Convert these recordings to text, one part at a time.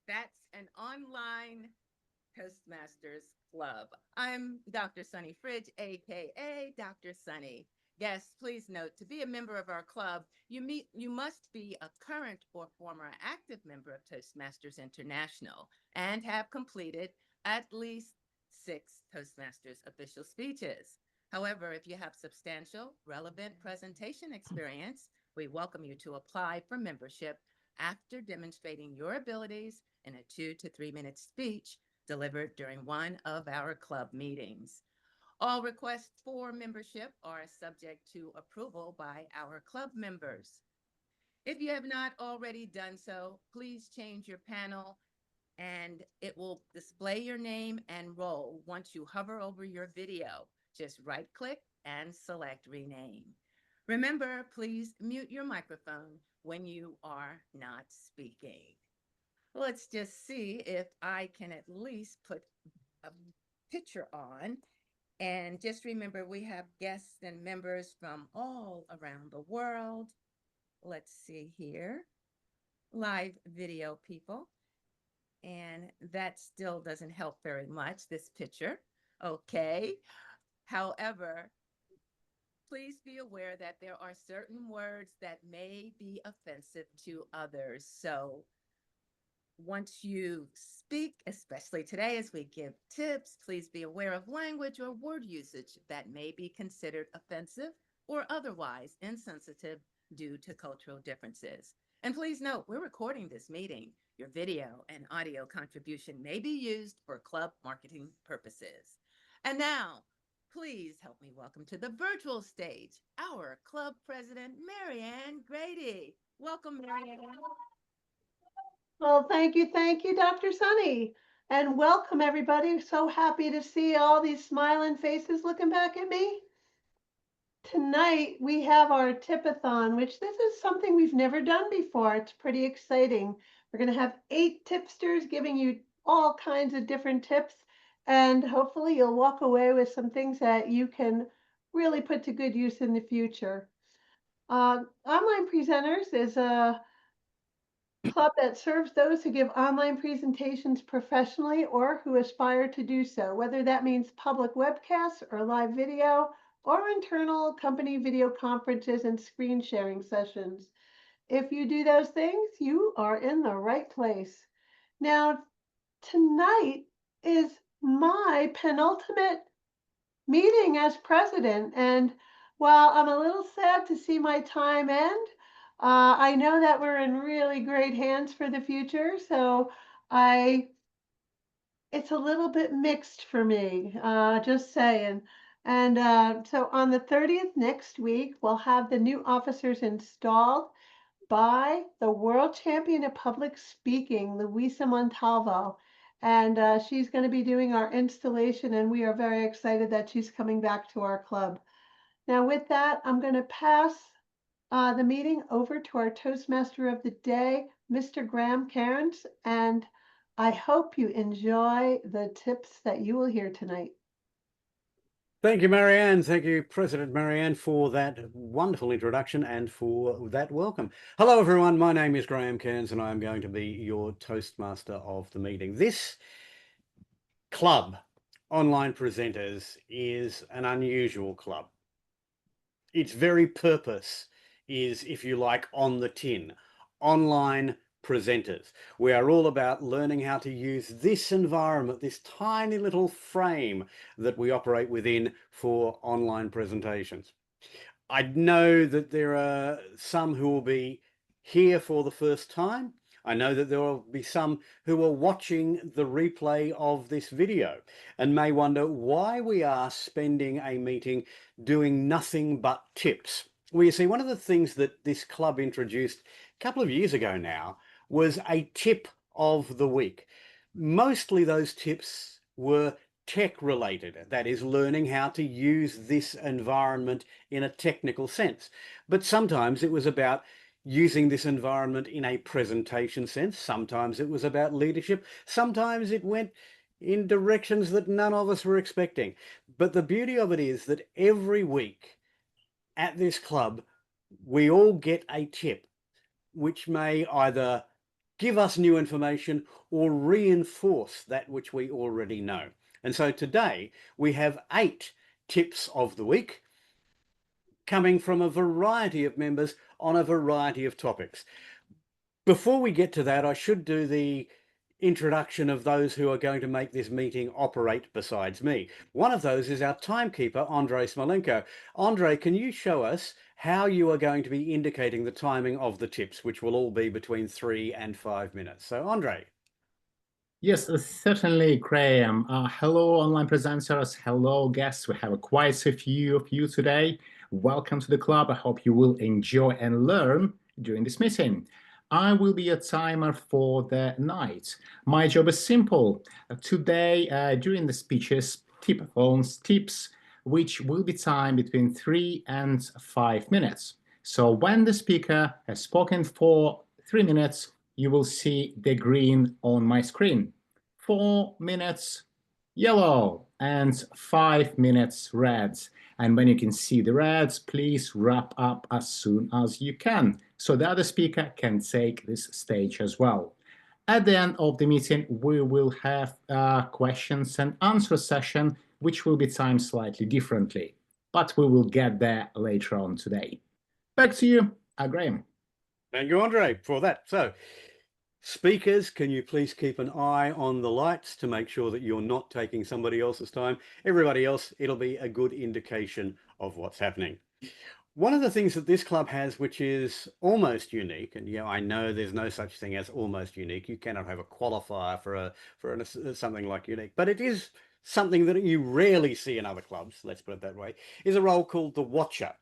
That's an online Toastmasters Club. I'm Dr. Sunny Fridge, aka Dr. Sunny. Guests, please note to be a member of our club, you must be a current or former active member of Toastmasters International and have completed at least 6 Toastmasters official speeches. However, if you have substantial, relevant presentation experience, we welcome you to apply for membership after demonstrating your abilities in a 2 to 3 minute speech delivered during one of our club meetings. All requests for membership are subject to approval by our club members. If you have not already done so, please change your panel and it will display your name and role once you hover over your video. Just right click and select rename. Remember, please mute your microphone when you are not speaking. Let's just see if I can at least put a picture on. And just remember, we have guests and members from all around the world. Let's see here. Live video people. And that still doesn't help very much, this picture. Okay. However, please be aware that there are certain words that may be offensive to others. So once you speak, especially today as we give tips, please be aware of language or word usage that may be considered offensive or otherwise insensitive due to cultural differences. And please note, we're recording this meeting. Your video and audio contribution may be used for club marketing purposes. And now, please help me welcome to the virtual stage our club president, Marianne Grady. Welcome, Marianne. Well, thank you, Dr. Sunny. And welcome, everybody. So happy to see all these smiling faces looking back at me. Tonight, we have our Tip-A-Thon, which this is something we've never done before. It's pretty exciting. We're going to have 8 tipsters giving you all kinds of different tips. And hopefully, you'll walk away with some things that you can really put to good use in the future. Online Presenters is a club that serves those who give online presentations professionally or who aspire to do so, whether that means public webcasts or live video or internal company video conferences and screen sharing sessions. If you do those things, you are in the right place. Now, tonight is my penultimate meeting as president. And while I'm a little sad to see my time end, I know that we're in really great hands for the future. So I, it's a little bit mixed for me, just saying. And so on the 30th next week, we'll have the new officers installed by the world champion of public speaking, Luisa Montalvo. And she's going to be doing our installation, and we are very excited that she's coming back to our club. Now, with that, I'm going to pass the meeting over to our Toastmaster of the Day, Mr. Graham Cairns, and I hope you enjoy the tips that you will hear tonight. Thank you, Marianne. Thank you, President Marianne, for that wonderful introduction and for that welcome. Hello, everyone. My name is Graham Cairns, and I'm going to be your Toastmaster of the meeting. This club, Online Presenters, is an unusual club. Its very purpose is, if you like, on the tin. Online presenters. We are all about learning how to use this environment, this tiny little frame that we operate within for online presentations. I know that there are some who will be here for the first time. I know that there will be some who are watching the replay of this video and may wonder why we are spending a meeting doing nothing but tips. Well, you see, one of the things that this club introduced a couple of years ago now was a tip of the week. Mostly those tips were tech related, that is, learning how to use this environment in a technical sense. But sometimes it was about using this environment in a presentation sense. Sometimes it was about leadership. Sometimes it went in directions that none of us were expecting. But the beauty of it is that every week at this club, we all get a tip, which may either give us new information, or reinforce that which we already know. And so today we have 8 tips of the week coming from a variety of members on a variety of topics. Before we get to that, I should do the introduction of those who are going to make this meeting operate besides me. One of those is our timekeeper, Andrei Smolenko. Andrei, can you show us how you are going to be indicating the timing of the tips, which will all be between 3 and 5 minutes? So, Andrei. Yes, certainly, Graham. Hello, online presenters. Hello, guests. We have quite a few of you today. Welcome to the club. I hope you will enjoy and learn during this meeting. I will be a timer for the night. My job is simple. Today, during the speeches, Tip-A-Thon's tips, which will be timed between 3 and 5 minutes. So when the speaker has spoken for 3 minutes, you will see the green on my screen. 4 minutes yellow and 5 minutes red. And when you can see the reds, please wrap up as soon as you can, so the other speaker can take this stage as well. At the end of the meeting, we will have a questions and answer session, which will be timed slightly differently, but we will get there later on today. Back to you, Graham. Thank you, Andrei, for that. So, speakers, can you please keep an eye on the lights to make sure that you're not taking somebody else's time? Everybody else, it'll be a good indication of what's happening. One of the things that this club has, which is almost unique, and yeah, I know there's no such thing as almost unique. You cannot have a qualifier for something like unique, but it is something that you rarely see in other clubs, let's put it that way, is a role called the watcher.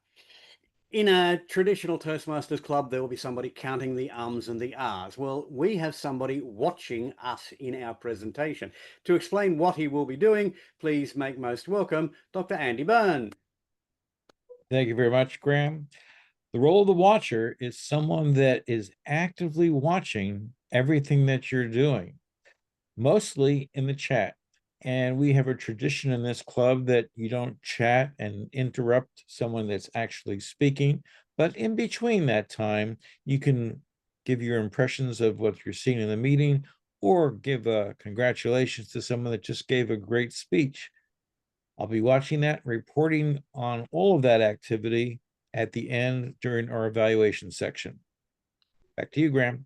In a traditional Toastmasters club, there will be somebody counting the ums and the ahs. Well, we have somebody watching us in our presentation. To explain what he will be doing, please make most welcome Dr. Andy Byrne. Thank you very much, Graham. The role of the watcher is someone that is actively watching everything that you're doing, mostly in the chat. And we have a tradition in this club that you don't chat and interrupt someone that's actually speaking. But in between that time, you can give your impressions of what you're seeing in the meeting, or give congratulations to someone that just gave a great speech. I'll be watching that, reporting on all of that activity at the end during our evaluation section. Back to you, Graham.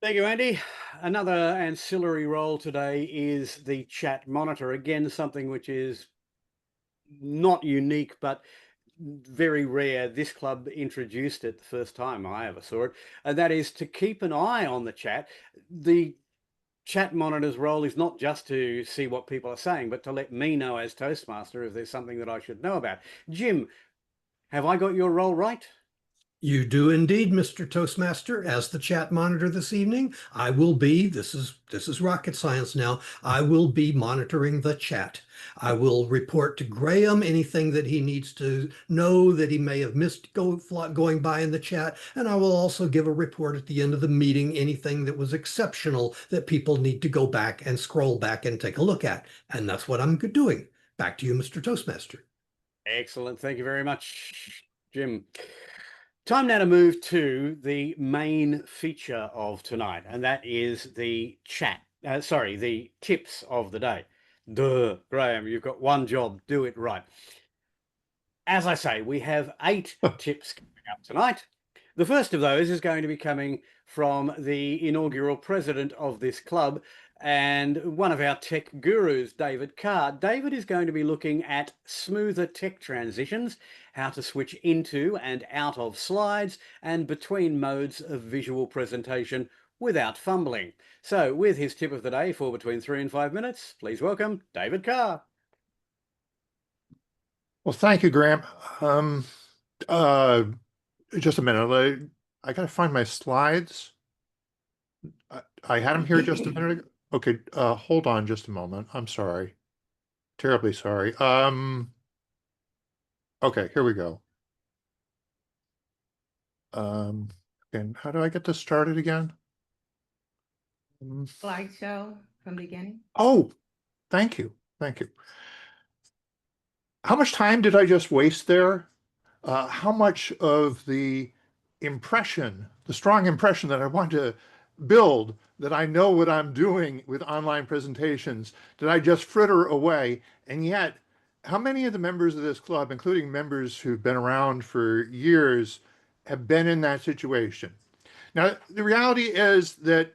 Thank you, Andy. Another ancillary role today is the chat monitor. Again, something which is not unique, but very rare. This club introduced it the first time I ever saw it, and that is to keep an eye on the chat. The chat monitor's role is not just to see what people are saying, but to let me know as Toastmaster if there's something that I should know about. Jim, have I got your role right? You do indeed, Mr. Toastmaster. As the chat monitor this evening, I will be, this is rocket science now, I will be monitoring the chat. I will report to Graham anything that he needs to know that he may have missed going by in the chat, and I will also give a report at the end of the meeting, anything that was exceptional that people need to go back and scroll back and take a look at. And that's what I'm doing. Back to you, Mr. Toastmaster. Excellent. Thank you very much, Jim. Time now to move to the main feature of tonight, and that is the the tips of the day. Duh, Graham, you've got one job, do it right. As I say, we have 8 tips coming up tonight. The first of those is going to be coming from the inaugural president of this club and one of our tech gurus, David Carr. David is going to be looking at smoother tech transitions, how to switch into and out of slides and between modes of visual presentation without fumbling. So with his tip of the day for between 3 and 5 minutes, please welcome David Carr. Well, thank you, Graham. Just a minute. I got to find my slides. I had them here just a minute ago. Okay, hold on just a moment. I'm sorry. Terribly sorry. Okay, here we go. And how do I get this started again? Slideshow from the beginning. Oh, thank you. Thank you. How much time did I just waste there? How much of the impression, the strong impression that I want to build that I know what I'm doing with online presentations, that I just fritter away. And yet, how many of the members of this club, including members who've been around for years, have been in that situation? Now, the reality is that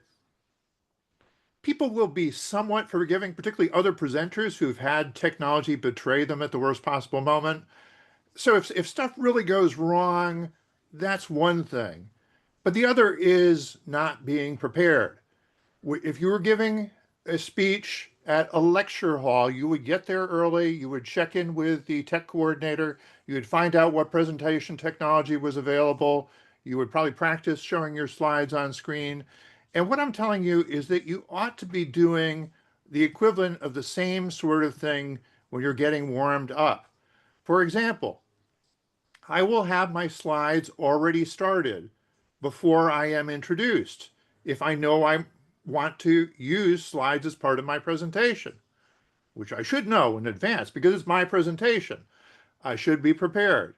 people will be somewhat forgiving, particularly other presenters who've had technology betray them at the worst possible moment. So if stuff really goes wrong, that's one thing. But the other is not being prepared. If you were giving a speech at a lecture hall, you would get there early, you would check in with the tech coordinator, you would find out what presentation technology was available, you would probably practice showing your slides on screen. And what I'm telling you is that you ought to be doing the equivalent of the same sort of thing when you're getting warmed up. For example, I will have my slides already started before I am introduced if I know I want to use slides as part of my presentation, which I should know in advance because it's my presentation. I should be prepared.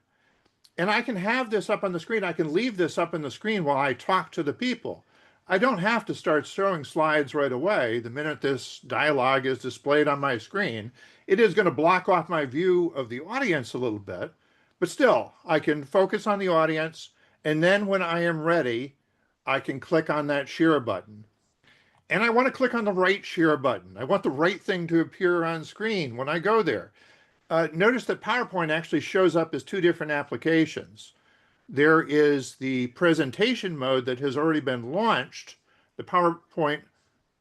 And I can have this up on the screen. I can leave this up on the screen while I talk to the people. I don't have to start showing slides right away the minute this dialogue is displayed on my screen. It is going to block off my view of the audience a little bit, but still, I can focus on the audience, and then when I am ready, I can click on that share button. And I want to click on the right share button. I want the right thing to appear on screen when I go there. Notice that PowerPoint actually shows up as two different applications. There is the presentation mode that has already been launched, the PowerPoint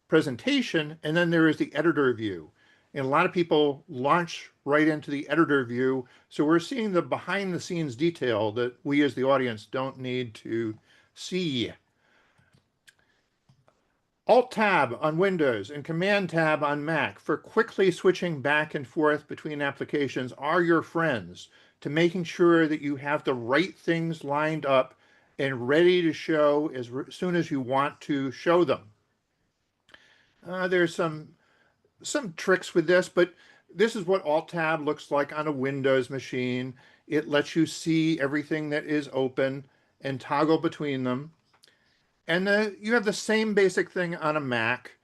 presentation, and then there is the editor view. And a lot of people launch right into the editor view. So we're seeing the behind the scenes detail that we as the audience don't need to see. Alt-Tab on Windows and Command-Tab on Mac for quickly switching back and forth between applications are your friends to making sure that you have the right things lined up and ready to show as soon as you want to show them. There's some tricks with this, but this is what Alt-Tab looks like on a Windows machine. It lets you see everything that is open and toggle between them. And you have the same basic thing on a Mac.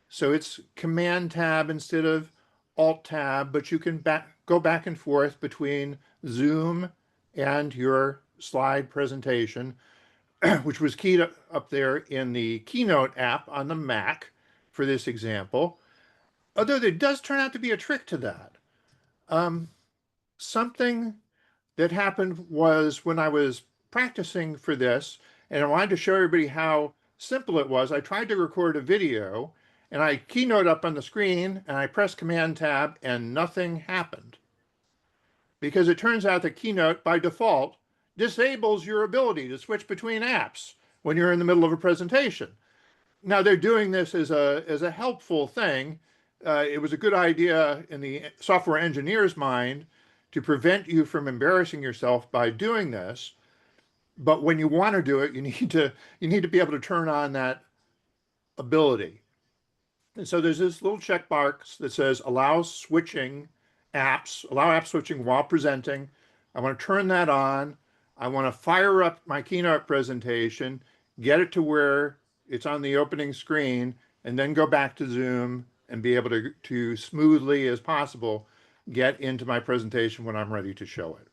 So it's Command-Tab instead of Alt-Tab, but you can go back and forth between Zoom and your slide presentation, which was keyed up there in the Keynote app on the Mac for this example. Although there does turn out to be a trick to that. Something that happened was when I was practicing for this, and I wanted to show everybody how simple it was, I tried to record a video, and I keynote up on the screen, and I pressed Command-Tab, and nothing happened. Because it turns out that Keynote, by default, disables your ability to switch between apps when you're in the middle of a presentation. Now, they're doing this as a helpful thing. It was a good idea in the software engineer's mind to prevent you from embarrassing yourself by doing this. But when you want to do it, you need to be able to turn on that ability. And so there's this little checkbox that says allow app switching while presenting. I want to turn that on. I want to fire up my keynote presentation, get it to where it's on the opening screen, and then go back to Zoom and be able to smoothly as possible get into my presentation when I'm ready to show it.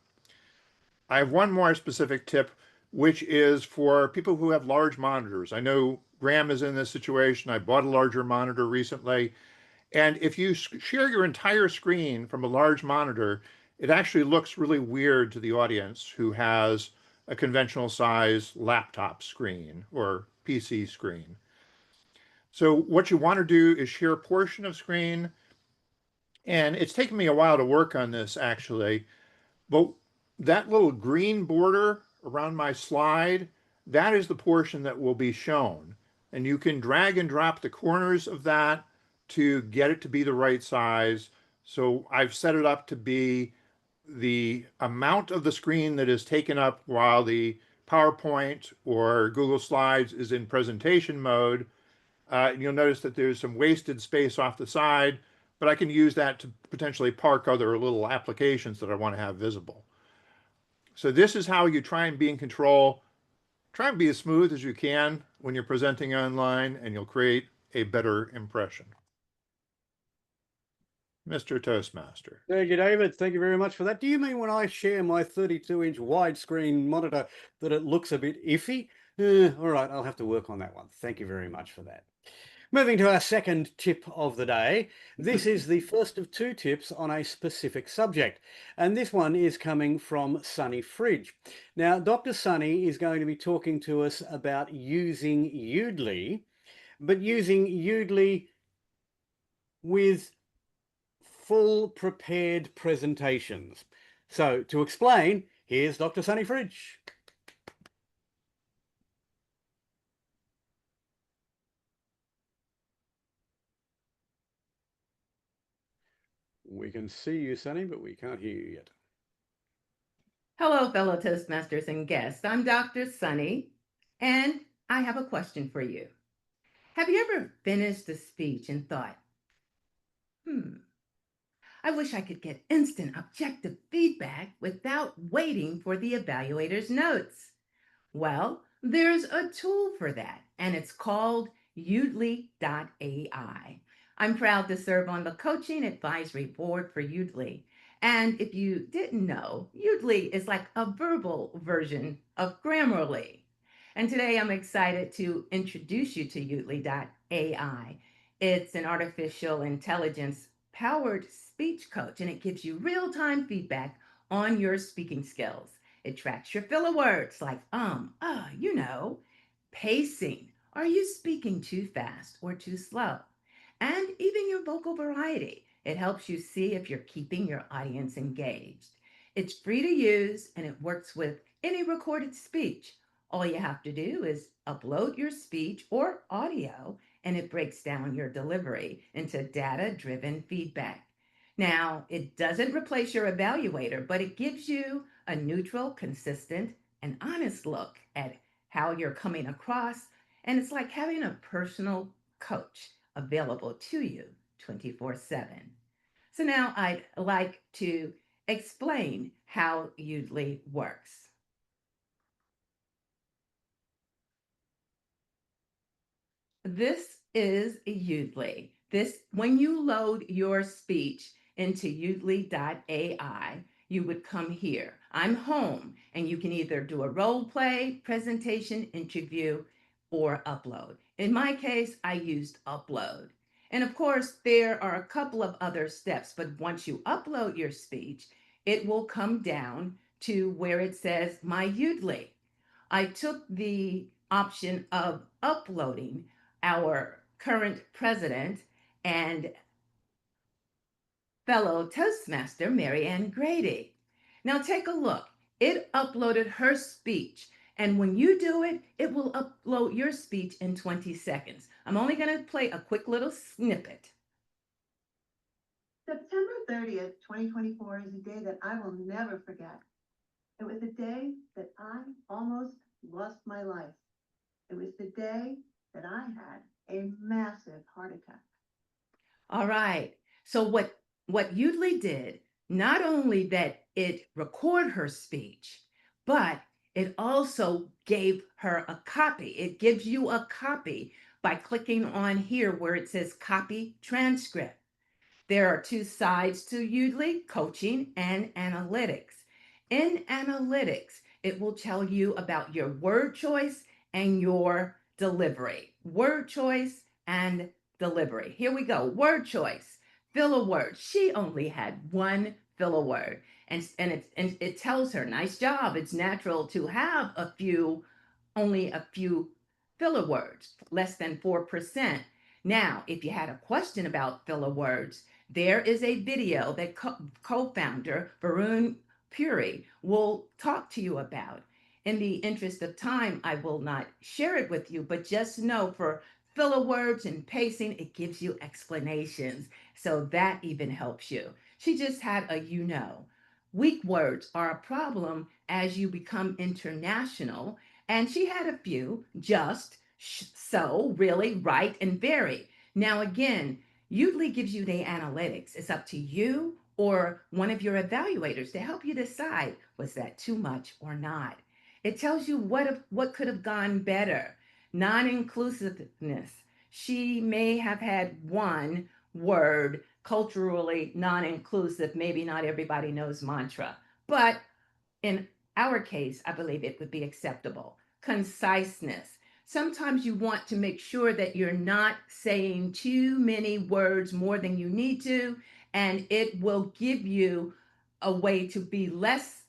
I have one more specific tip, which is for people who have large monitors. I know Graham is in this situation. I bought a larger monitor recently. And if you share your entire screen from a large monitor, it actually looks really weird to the audience who has a conventional size laptop screen or PC screen. So what you want to do is share a portion of screen. And it's taken me a while to work on this actually, but that little green border around my slide, that is the portion that will be shown. And you can drag and drop the corners of that to get it to be the right size. So I've set it up to be the amount of the screen that is taken up while the PowerPoint or Google Slides is in presentation mode. You'll notice that there's some wasted space off the side, but I can use that to potentially park other little applications that I want to have visible. So this is how you try and be in control Try and be as smooth as you can when you're presenting online, and you'll create a better impression. Mr. Toastmaster. Thank you, David. Thank you very much for that. Do you mean when I share my 32-inch widescreen monitor that it looks a bit iffy? All right, I'll have to work on that one. Thank you very much for that. Moving to our second tip of the day. This is the first of 2 tips on a specific subject, and this one is coming from Sunny Fridge. Now, Dr. Sunny is going to be talking to us about using Udly, but using Udly with full prepared presentations. So to explain, here's Dr. Sunny Fridge. We can see you, Sunny, but we can't hear you yet. Hello, fellow Toastmasters and guests. I'm Dr. Sunny, and I have a question for you. Have you ever finished a speech and thought, I wish I could get instant objective feedback without waiting for the evaluator's notes? Well, there's a tool for that, and it's called Udly.ai. I'm proud to serve on the Coaching Advisory Board for Udly. And if you didn't know, Udly is like a verbal version of Grammarly. And today I'm excited to introduce you to Udly.ai. It's an artificial intelligence powered speech coach, and it gives you real-time feedback on your speaking skills. It tracks your filler words like pacing. Are you speaking too fast or too slow? And even your vocal variety. It helps you see if you're keeping your audience engaged. It's free to use and it works with any recorded speech. All you have to do is upload your speech or audio, and it breaks down your delivery into data-driven feedback. Now, it doesn't replace your evaluator, but it gives you a neutral, consistent, and honest look at how you're coming across. And it's like having a personal coach available to you 24/7. So now I'd like to explain how Udly works. This is Udly. When you load your speech into Udly.ai, you would come here. I'm home, and you can either do a role play, presentation, interview, or upload. In my case, I used upload. And of course, there are a couple of other steps, but once you upload your speech, it will come down to where it says My Udly. I took the option of uploading our current president and fellow Toastmaster, Marianne Grady. Now take a look. It uploaded her speech. And when you do it, it will upload your speech in 20 seconds. I'm only going to play a quick little snippet. September 30th, 2024 is a day that I will never forget. It was the day that I almost lost my life. It was the day that I had a massive heart attack. All right. So what Udly did, not only that it recorded her speech, but it also gave her a copy. It gives you a copy by clicking on here where it says copy transcript. There are 2 sides to Udly, coaching and analytics. In analytics, it will tell you about your word choice and your delivery. Word choice and delivery. Here we go. Word choice. Filler word. She only had 1 filler word. And it tells her, nice job. It's natural to have only a few filler words, less than 4%. Now, if you had a question about filler words, there is a video that co-founder Varun Puri will talk to you about. In the interest of time, I will not share it with you, but just know for filler words and pacing, it gives you explanations. So that even helps you. She just had a Weak words are a problem as you become international. And she had a few, just, so, really, right, and very. Now, again, Udly gives you the analytics. It's up to you or one of your evaluators to help you decide, was that too much or not? It tells you what could have gone better. Non-inclusiveness. She may have had one word culturally non-inclusive. Maybe not everybody knows mantra, but in our case, I believe it would be acceptable. Conciseness. Sometimes you want to make sure that you're not saying too many words more than you need to, and it will give you a way to be less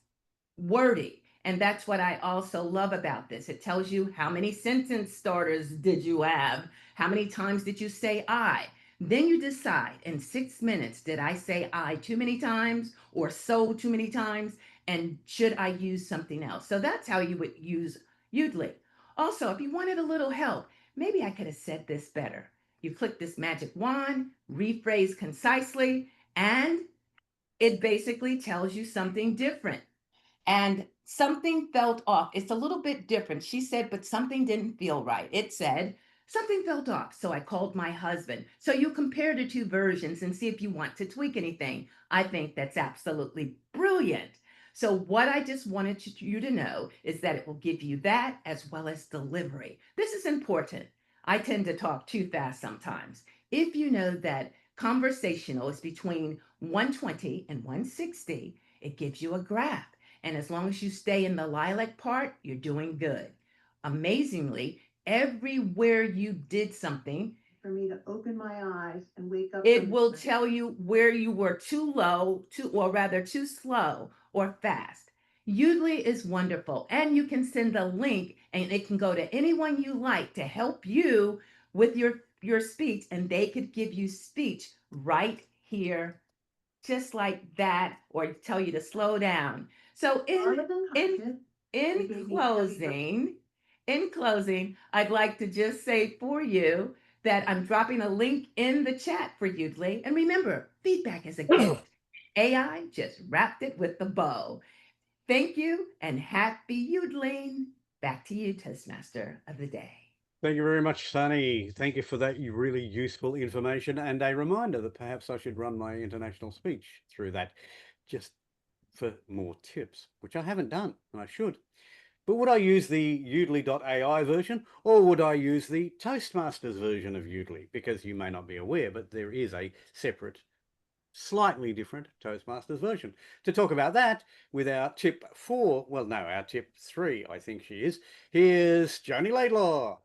wordy. And that's what I also love about this. It tells you how many sentence starters did you have? How many times did you say I? Then you decide in 6 minutes, did I say I too many times or so too many times? And should I use something else? So that's how you would use Udly. Also, if you wanted a little help, maybe I could have said this better. You click this magic wand, rephrase concisely, and it basically tells you something different. And something felt off. It's a little bit different. She said, but something didn't feel right. It said, something felt off. So I called my husband. So you compare the two versions and see if you want to tweak anything. I think that's absolutely brilliant. So what I just wanted you to know is that it will give you that as well as delivery. This is important. I tend to talk too fast sometimes. If you know that conversational is between 120 and 160, it gives you a graph. And as long as you stay in the lilac part, you're doing good. Amazingly, everywhere you did something, For me to open my eyes and wake up. it will tell you where you were too low, or rather too slow or fast. Udly is wonderful, and you can send a link and it can go to anyone you like to help you with your speech, and they could give you speech right here, just like that, or tell you to slow down. So in closing, I'd like to just say for you that I'm dropping a link in the chat for Udly. And remember, feedback is a gift. AI just wrapped it with the bow. Thank you and happy Udling. Back to you, Toastmaster of the Day. Thank you very much, Sunny. Thank you for that really useful information and a reminder that perhaps I should run my international speech through that just for more tips, which I haven't done, and I should. But would I use the Udly.ai version, or would I use the Toastmasters version of Udly? Because you may not be aware, but there is a separate, slightly different Toastmasters version. To talk about that with our tip 4, well, no, our tip 3, I think she is, here's Joni Laidlaw.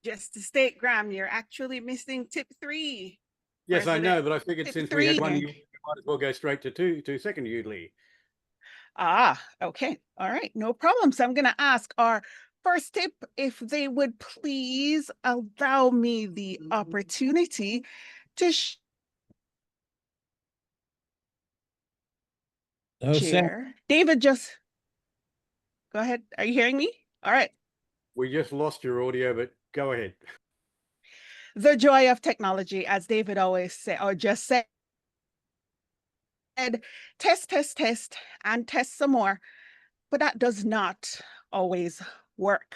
Just to state, Graham, you're actually missing tip 3. Yes, I President know, but I figured tip since we had 3. one, we might as well go straight to second Udly. Okay. All right. No problem. So I'm going to ask our first tip if they would please allow me the opportunity to share. David, just go ahead. Are you hearing me? All right. We just lost your audio, but go ahead. The joy of technology, as David always said, or just said, test, and test some more. But that does not always work.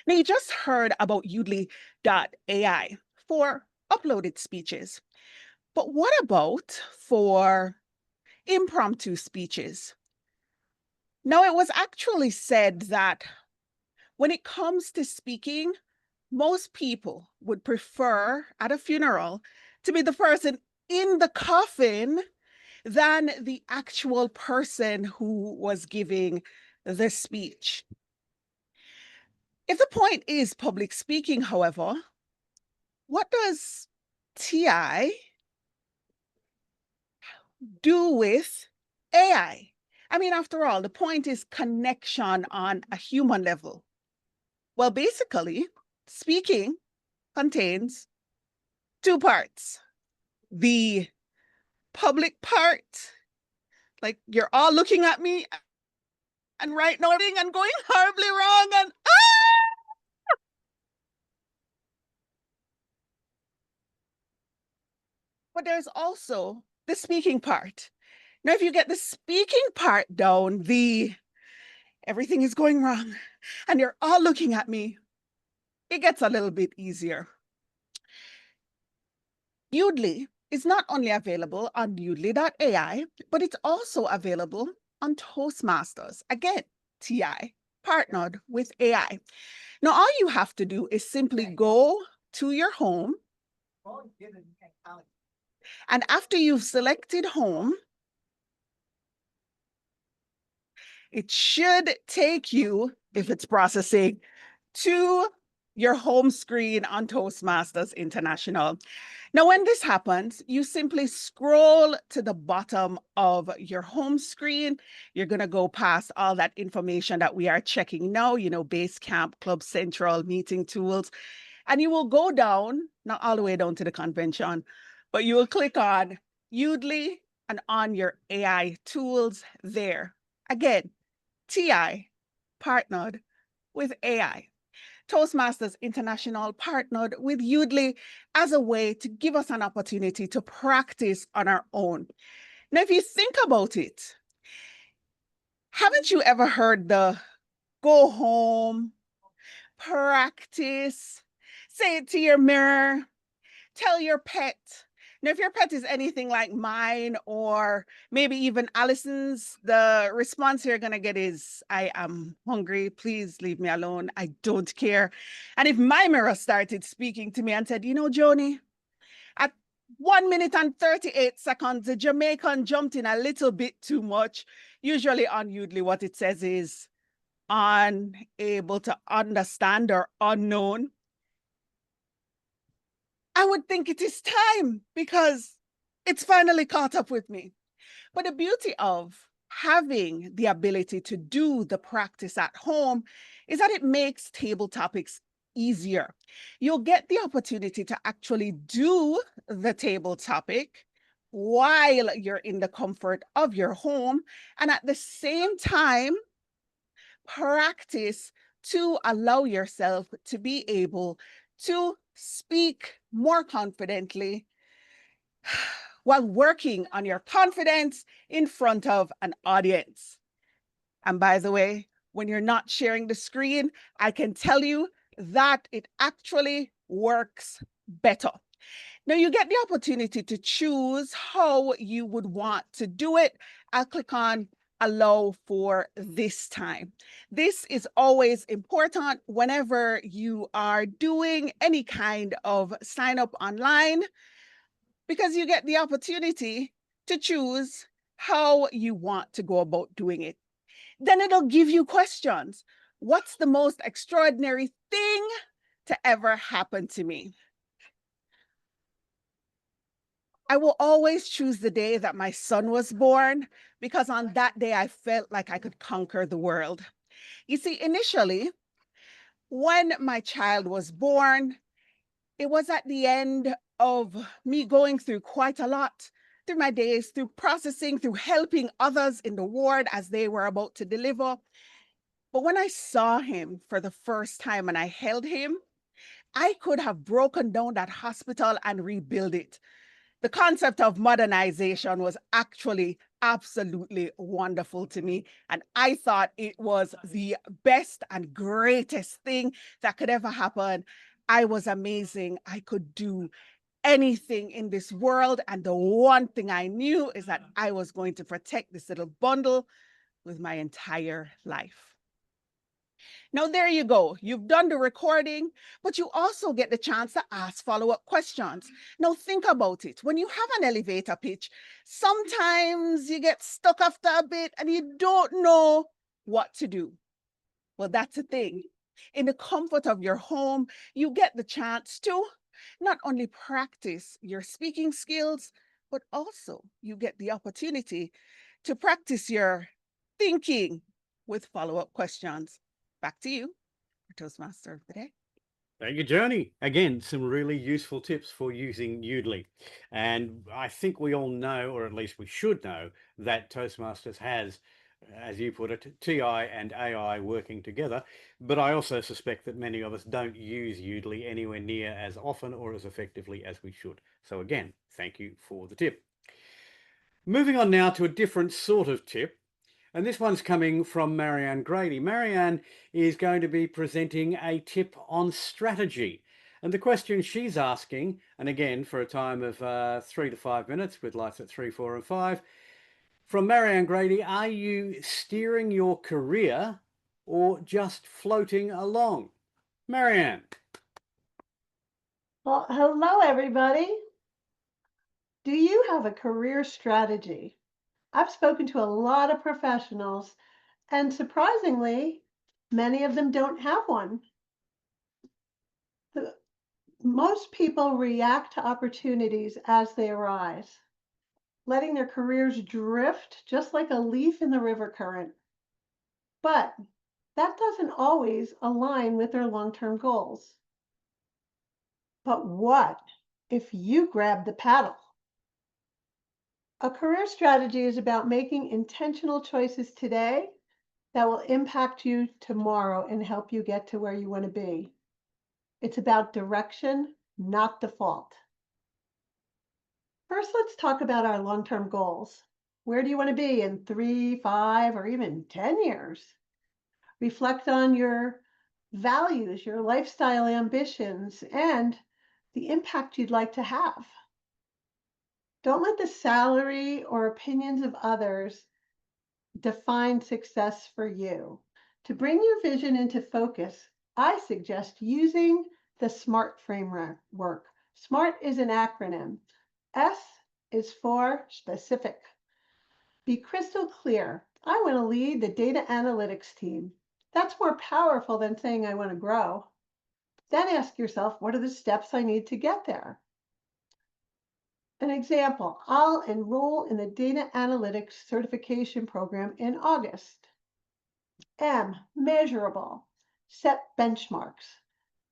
Now, you just heard about Udly.ai for uploaded speeches. But what about for impromptu speeches? Now, it was actually said that when it comes to speaking, most people would prefer at a funeral to be the person in the coffin than the actual person who was giving the speech. If the point is public speaking, however, what does TI do with AI? I mean, after all, the point is connection on a human level. Well, basically, speaking contains 2 parts. The public part, like you're all looking at me and right now and going horribly wrong and but there's also the speaking part. Now, if you get the speaking part down, everything is going wrong and you're all looking at me it gets a little bit easier. Udly is not only available on udly.ai, but it's also available on Toastmasters. Again, TI, partnered with AI. Now, all you have to do is simply go to your home. And after you've selected home, it should take you, if it's processing, to your home screen on Toastmasters International. Now, when this happens, you simply scroll to the bottom of your home screen. You're going to go past all that information that we are checking now, Basecamp, Club Central, meeting tools, and you will go down, not all the way down to the convention, but you will click on Udly and on your AI tools there. Again, TI partnered with AI. Toastmasters International partnered with Udly as a way to give us an opportunity to practice on our own. Now, if you think about it, haven't you ever heard the go home, practice, say it to your mirror, tell your pet? Now, if your pet is anything like mine or maybe even Allison's, the response you're going to get is, I am hungry. Please leave me alone. I don't care. And if my mirror started speaking to me and said, Joni, at 1 minute and 38 seconds, the Jamaican jumped in a little bit too much. Usually on Udly, what it says is unable to understand or unknown. I would think it is time because it's finally caught up with me. But the beauty of having the ability to do the practice at home is that it makes table topics easier. You'll get the opportunity to actually do the table topic while you're in the comfort of your home, and at the same time, practice to allow yourself to be able to speak more confidently while working on your confidence in front of an audience. And by the way, when you're not sharing the screen, I can tell you that it actually works better. Now you get the opportunity to choose how you would want to do it. I'll click on allow for this time. This is always important whenever you are doing any kind of sign up online, because you get the opportunity to choose how you want to go about doing it. Then it'll give you questions. What's the most extraordinary thing to ever happen to me? I will always choose the day that my son was born, because on that day, I felt like I could conquer the world. You see, initially, when my child was born, it was at the end of me going through quite a lot through my days, through processing, through helping others in the ward as they were about to deliver. But when I saw him for the first time and I held him, I could have broken down that hospital and rebuild it. The concept of modernization was actually absolutely wonderful to me. And I thought it was the best and greatest thing that could ever happen. I was amazing. I could do anything in this world. And the one thing I knew is that I was going to protect this little bundle with my entire life. Now, there you go. You've done the recording, but you also get the chance to ask follow-up questions. Now, think about it. When you have an elevator pitch, sometimes you get stuck after a bit and you don't know what to do. Well, that's the thing. In the comfort of your home, you get the chance to not only practice your speaking skills, but also you get the opportunity to practice your thinking with follow-up questions. Back to you, for Toastmaster of the Day. Thank you, Joni. Again, some really useful tips for using Udly. And I think we all know, or at least we should know, that Toastmasters has, as you put it, TI and AI working together. But I also suspect that many of us don't use Udly anywhere near as often or as effectively as we should. So again, thank you for the tip. Moving on now to a different sort of tip. And this one's coming from Marianne Grady. Marianne is going to be presenting a tip on strategy. And the question she's asking, and again for a time of 3 to 5 minutes with lights at 3, 4 and 5, from Marianne Grady, are you steering your career or just floating along? Marianne. Well, hello, everybody. Do you have a career strategy? I've spoken to a lot of professionals, and surprisingly, many of them don't have one. Most people react to opportunities as they arise, letting their careers drift just like a leaf in the river current. But that doesn't always align with their long-term goals. But what if you grab the paddle? A career strategy is about making intentional choices today that will impact you tomorrow and help you get to where you want to be. It's about direction, not default. First, let's talk about our long-term goals. Where do you want to be in 3, 5, or even 10 years? Reflect on your values, your lifestyle ambitions, and the impact you'd like to have. Don't let the salary or opinions of others define success for you. To bring your vision into focus, I suggest using the SMART framework. SMART is an acronym. S is for specific. Be crystal clear. I want to lead the data analytics team. That's more powerful than saying I want to grow. Then ask yourself, what are the steps I need to get there? An example, I'll enroll in the data analytics certification program in August. M, measurable. Set benchmarks.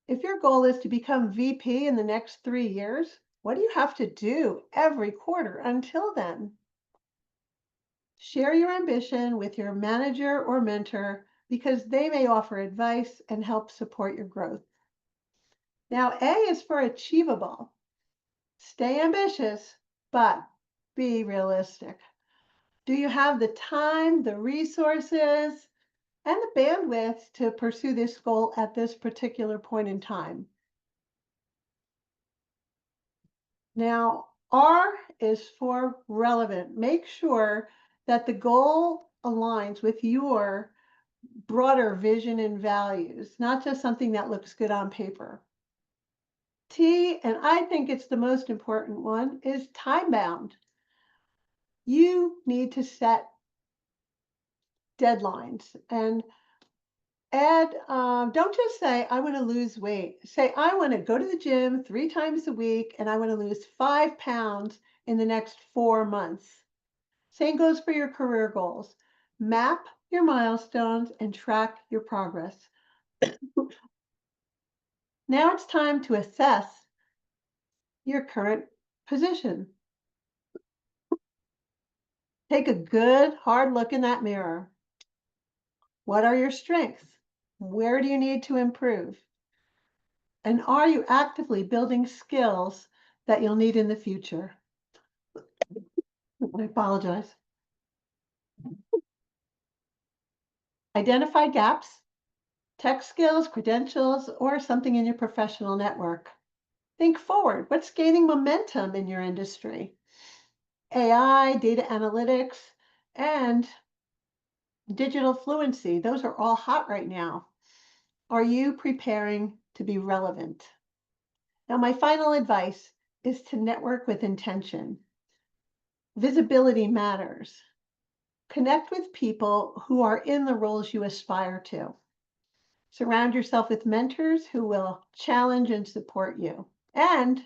If your goal is to become VP in the next 3 years, what do you have to do every quarter until then? Share your ambition with your manager or mentor because they may offer advice and help support your growth. Now, A is for achievable. Stay ambitious, but be realistic. Do you have the time, the resources, and the bandwidth to pursue this goal at this particular point in time? Now, R is for relevant. Make sure that the goal aligns with your broader vision and values, not just something that looks good on paper. T, and I think it's the most important one, is time bound. You need to set deadlines and add, don't just say, I want to lose weight. Say, I want to go to the gym 3 times a week and I want to lose 5 pounds in the next 4 months. Same goes for your career goals. Map your milestones and track your progress. Now it's time to assess your current position. Take a good, hard look in that mirror. What are your strengths? Where do you need to improve? And are you actively building skills that you'll need in the future? I apologize. Identify gaps, tech skills, credentials, or something in your professional network. Think forward. What's gaining momentum in your industry? AI, data analytics, and digital fluency. Those are all hot right now. Are you preparing to be relevant? Now, my final advice is to network with intention. Visibility matters. Connect with people who are in the roles you aspire to. Surround yourself with mentors who will challenge and support you. And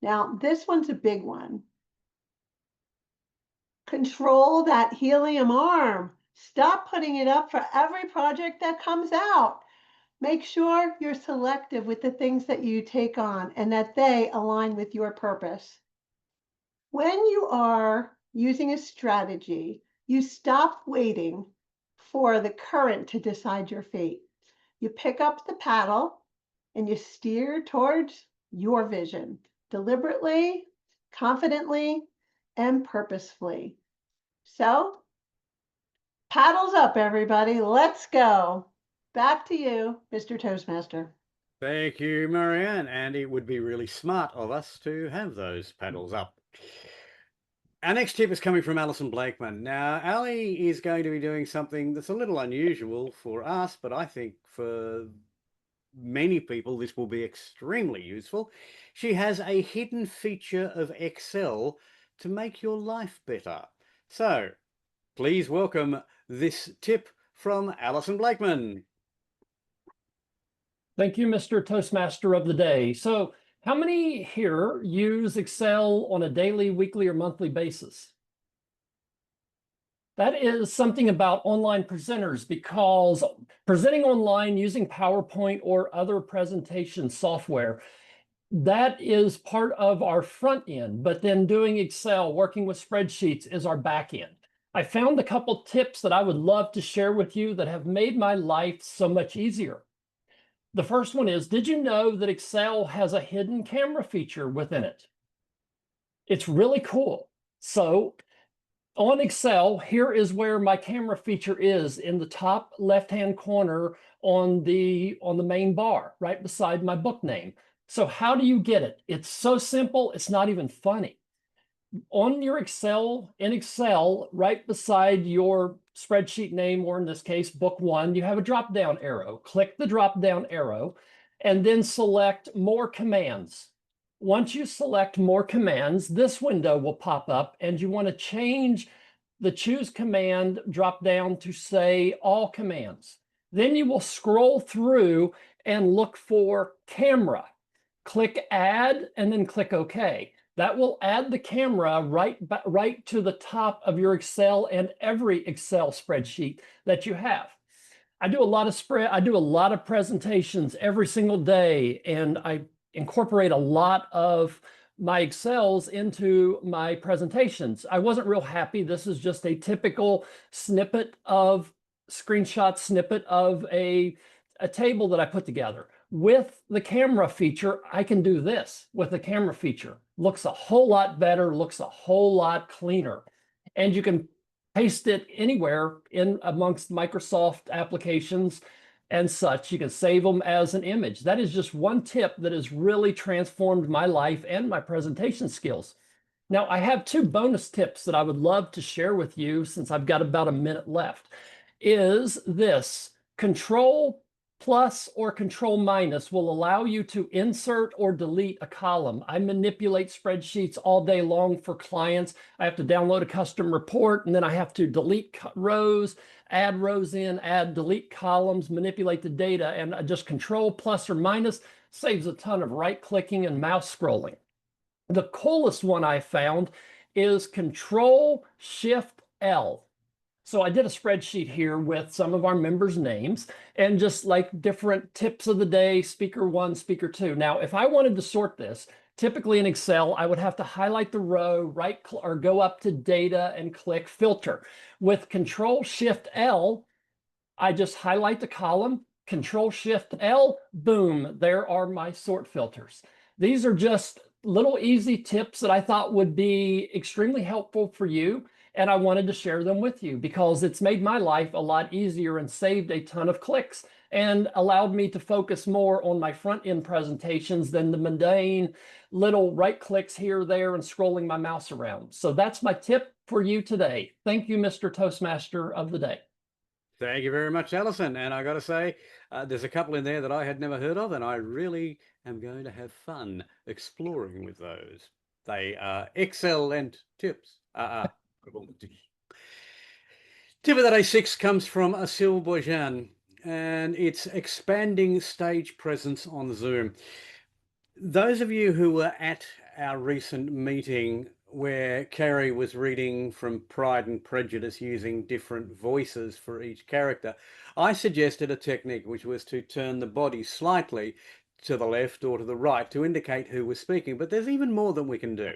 now this one's a big one. Control that helium arm. Stop putting it up for every project that comes out. Make sure you're selective with the things that you take on and that they align with your purpose. When you are using a strategy, you stop waiting for the current to decide your fate. You pick up the paddle and you steer towards your vision deliberately, confidently, and purposefully. So Paddles up, everybody. Let's go. Back to you, Mr. Toastmaster. Thank you, Marianne. And it would be really smart of us to have those paddles up. Our next tip is coming from Allison Blakeman. Now, Ali is going to be doing something that's a little unusual for us, but I think for many people this will be extremely useful. She has a hidden feature of Excel to make your life better. So, please welcome this tip from Allison Blakeman. Thank you, Mr. Toastmaster of the day. So, how many here use Excel on a daily, weekly, or monthly basis? That is something about online presenters, because presenting online using PowerPoint or other presentation software, that is part of our front end, but then doing Excel, working with spreadsheets is our back end. I found a couple tips that I would love to share with you that have made my life so much easier. The first one is, did you know that Excel has a hidden camera feature within it? It's really cool. So on Excel, here is where my camera feature is in the top left-hand corner on the main bar, right beside my book name. So how do you get it? It's so simple, it's not even funny. On your Excel, in Excel, right beside your spreadsheet name, or in this case, book 1, you have a drop-down arrow. Click the drop-down arrow and then select more commands. Once you select more commands, this window will pop up and you want to change the choose command drop-down to say all commands. Then you will scroll through and look for camera. Click add and then click OK. That will add the camera right to the top of your Excel and every Excel spreadsheet that you have. I do a lot of presentations every single day, and I incorporate a lot of my Excels into my presentations. I wasn't real happy. This is just a typical screenshot snippet of a table that I put together. With the camera feature, I can do this with the camera feature. Looks a whole lot better, looks a whole lot cleaner. And you can paste it anywhere in amongst Microsoft applications and such. You can save them as an image. That is just one tip that has really transformed my life and my presentation skills. Now, I have 2 bonus tips that I would love to share with you since I've got about a minute left. Is this: Control plus or Control minus will allow you to insert or delete a column. I manipulate spreadsheets all day long for clients. I have to download a custom report, and then I have to delete rows, add rows in, delete columns, manipulate the data, and just Control plus or minus saves a ton of right-clicking and mouse scrolling. The coolest one I found is Control Shift L. So I did a spreadsheet here with some of our members' names and just like different tips of the day, speaker 1, speaker 2. Now, if I wanted to sort this, typically in Excel, I would have to highlight the row, or go up to data and click filter. With Control Shift L, I just highlight the column, Control Shift L, boom, there are my sort filters. These are just little easy tips that I thought would be extremely helpful for you. And I wanted to share them with you because it's made my life a lot easier and saved a ton of clicks and allowed me to focus more on my front end presentations than the mundane little right clicks here, there, and scrolling my mouse around. So that's my tip for you today. Thank you, Mr. Toastmaster of the day. Thank you very much, Allison. And I got to say, there's a couple in there that I had never heard of, and I really am going to have fun exploring with those. They are excellent tips. Tip of the day 6 comes from Asyl Boizhan, and it's expanding stage presence on Zoom. Those of you who were at our recent meeting where Carrie was reading from Pride and Prejudice using different voices for each character, I suggested a technique which was to turn the body slightly to the left or to the right to indicate who was speaking. But there's even more than we can do.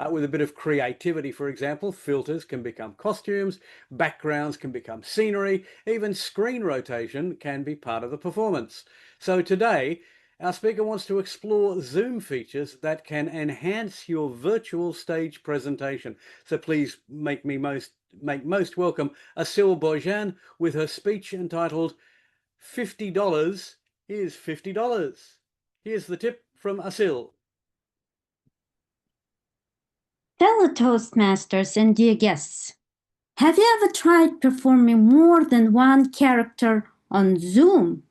With a bit of creativity, for example, filters can become costumes, backgrounds can become scenery, even screen rotation can be part of the performance. So today, Our speaker wants to explore Zoom features that can enhance your virtual stage presentation. So please make most welcome Asyl Boizhan with her speech entitled $50. Here's $50. Here's the tip from Asyl. Fellow Toastmasters and dear guests, have you ever tried performing more than one character on Zoom?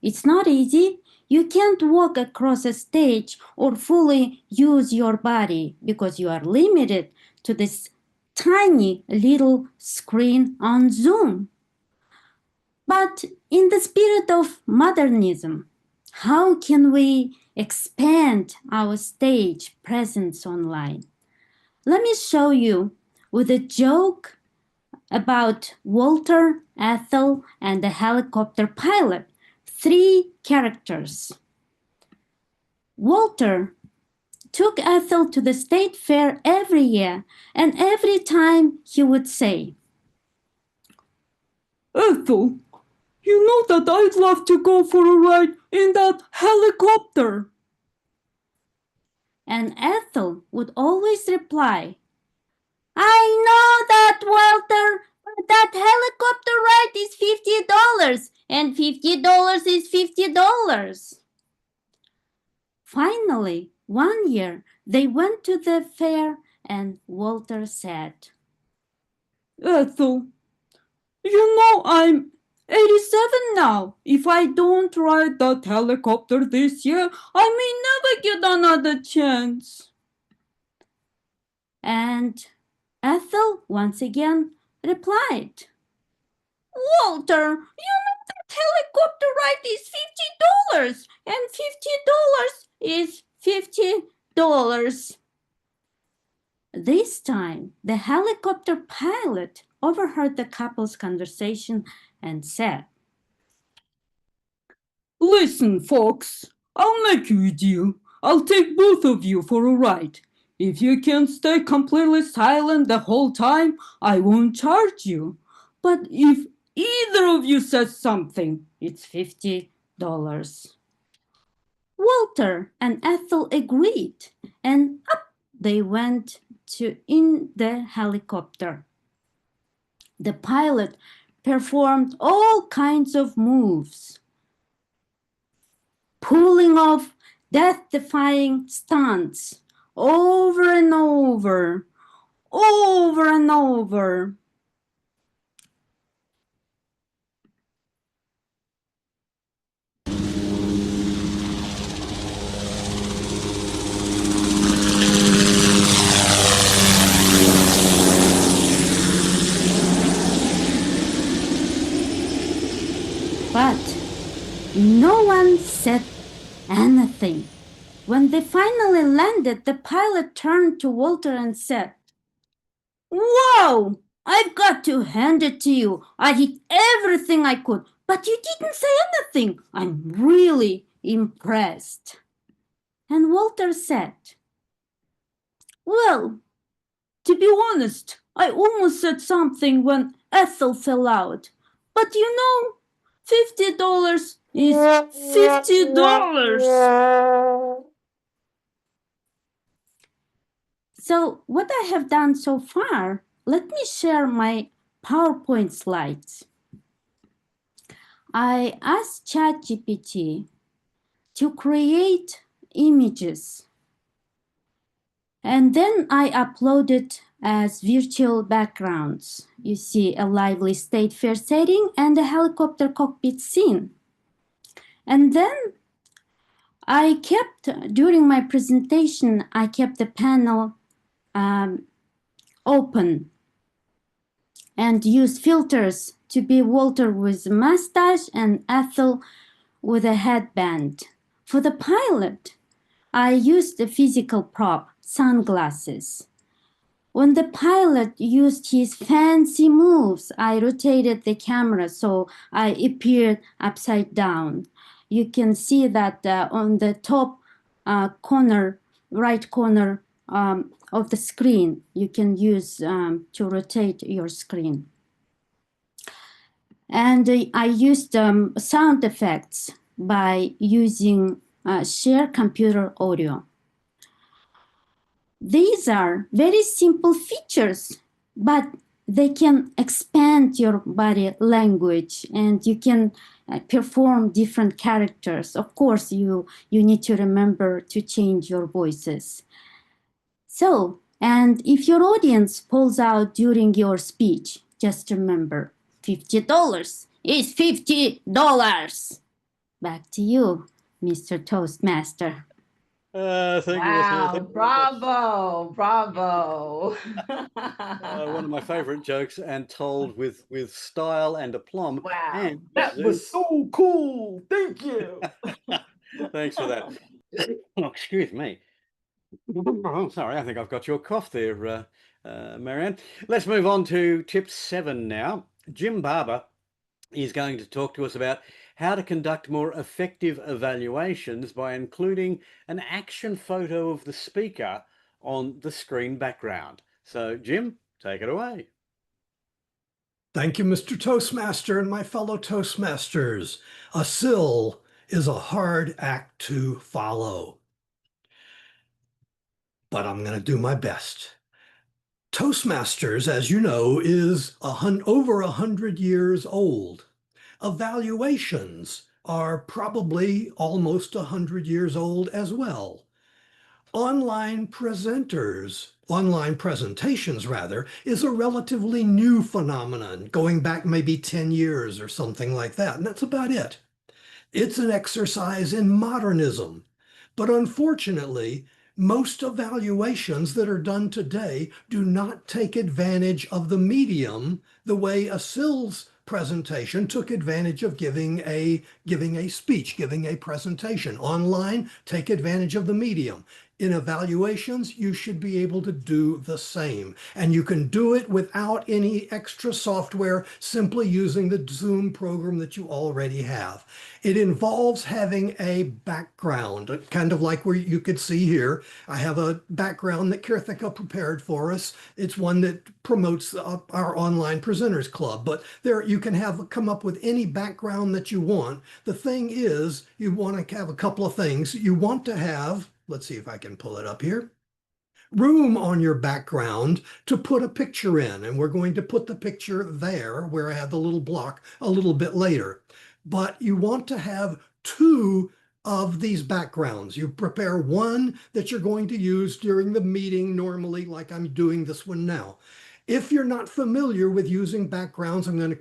It's not easy. You can't walk across a stage or fully use your body because you are limited to this tiny little screen on Zoom. But in the spirit of modernism, how can we expand our stage presence online? Let me show you with a joke about Walter, Asyl, and the helicopter pilot. 3 characters. Walter took Asyl to the state fair every year, and every time he would say, "Asyl, you know that I'd love to go for a ride in that helicopter." And Asyl would always reply, "I know that, Walter, but that helicopter ride is $50, and $50 is $50. Finally, one year, they went to the fair, and Walter said, "Asyl, you know I'm 87 now. If I don't ride that helicopter this year, I may never get another chance." And Asyl once again replied, "Walter, you know that helicopter ride is $50, and $50 is $50. This time, the helicopter pilot overheard the couple's conversation and said, "Listen, folks, I'll make you a deal. I'll take both of you for a ride. If you can stay completely silent the whole time, I won't charge you. But if either of you says something, it's $50. Walter and Asyl agreed, and up they went in the helicopter. The pilot performed all kinds of moves, pulling off death-defying stunts over and over and over. But no one said anything. When they finally landed, the pilot turned to Walter and said, "Whoa! I've got to hand it to you. I did everything I could, but you didn't say anything. I'm really impressed." And Walter said, "Well, to be honest, I almost said something when Asyl fell out. But you know, $50 is $50. So what I have done so far, let me share my PowerPoint slides. I asked ChatGPT to create images, and then I uploaded as virtual backgrounds. You see a lively state fair setting and a helicopter cockpit scene. And then during my presentation, I kept the panel open and used filters to be Walter with a mustache and Asyl with a headband. For the pilot, I used a physical prop, sunglasses. When the pilot used his fancy moves, I rotated the camera so I appeared upside down. You can see that on the top right corner of the screen, you can use to rotate your screen. And I used sound effects by using share computer audio. These are very simple features, but they can expand your body language and you can perform different characters. Of course, you need to remember to change your voices. So, and if your audience pulls out during your speech, just remember, $50 is $50. Back to you, Mr. Toastmaster. Thank you, Asyl. Wow, Thank you very much. bravo, bravo. One of my favorite jokes, and told with style and aplomb. Wow, And that was so cool. Thank you. Thanks for that. Oh, excuse me. Oh, sorry, I think I've got your cough there, Marianne. Let's move on to tip 7 now. Jim Barber is going to talk to us about how to conduct more effective evaluations by including an action photo of the speaker on the screen background. So, Jim, take it away. Thank you, Mr. Toastmaster and my fellow Toastmasters. Asyl is a hard act to follow, but I'm going to do my best. Toastmasters, as you know, is over 100 years old. Evaluations are probably almost 100 years old as well. Online presentations rather, is a relatively new phenomenon, going back maybe 10 years or something like that, and that's about it. It's an exercise in modernism, but unfortunately, most evaluations that are done today do not take advantage of the medium the way Asyl's presentation took advantage of giving a speech, giving a presentation. Online, take advantage of the medium. In evaluations, you should be able to do the same. And you can do it without any extra software, simply using the Zoom program that you already have. It involves having a background, kind of like where you could see here. I have a background that Kirthikka prepared for us. It's one that promotes our online presenters club, but there you can come up with any background that you want. The thing is, you want to have a couple of things. You want to have, let's see if I can pull it up here, room on your background to put a picture in. And we're going to put the picture there where I have the little block a little bit later. But you want to have 2 of these backgrounds. You prepare one that you're going to use during the meeting normally, like I'm doing this one now. If you're not familiar with using backgrounds, I'm going to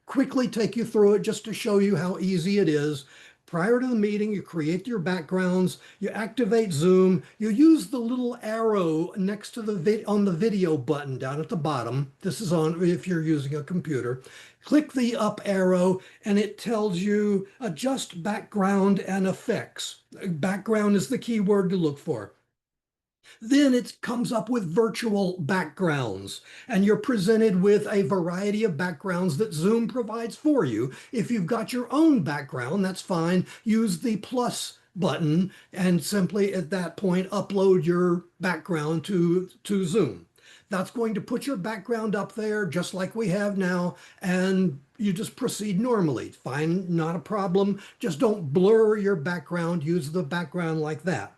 quickly take you through it just to show you how easy it is. Prior to the meeting, you create your backgrounds, you activate Zoom, you use the little arrow next to on the video button down at the bottom. This is on if you're using a computer. Click the up arrow and it tells you adjust background and effects. Background is the key word to look for. Then it comes up with virtual backgrounds, and you're presented with a variety of backgrounds that Zoom provides for you. If you've got your own background, that's fine. Use the plus button and simply at that point upload your background to Zoom. That's going to put your background up there just like we have now, and you just proceed normally. Fine, not a problem. Just don't blur your background. Use the background like that.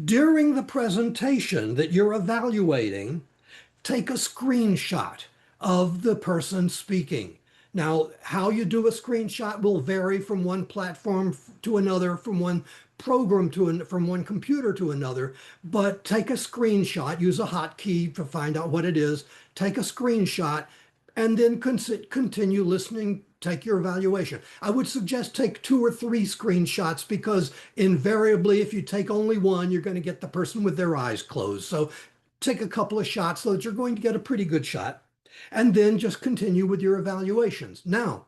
During the presentation that you're evaluating, take a screenshot of the person speaking. Now, how you do a screenshot will vary from one platform to another, from one program from one computer to another, but take a screenshot, use a hotkey to find out what it is, take a screenshot, and then continue listening, take your evaluation. I would suggest take 2 or 3 screenshots because invariably, if you take only one, you're going to get the person with their eyes closed. So take a couple of shots so that you're going to get a pretty good shot, and then just continue with your evaluations. Now,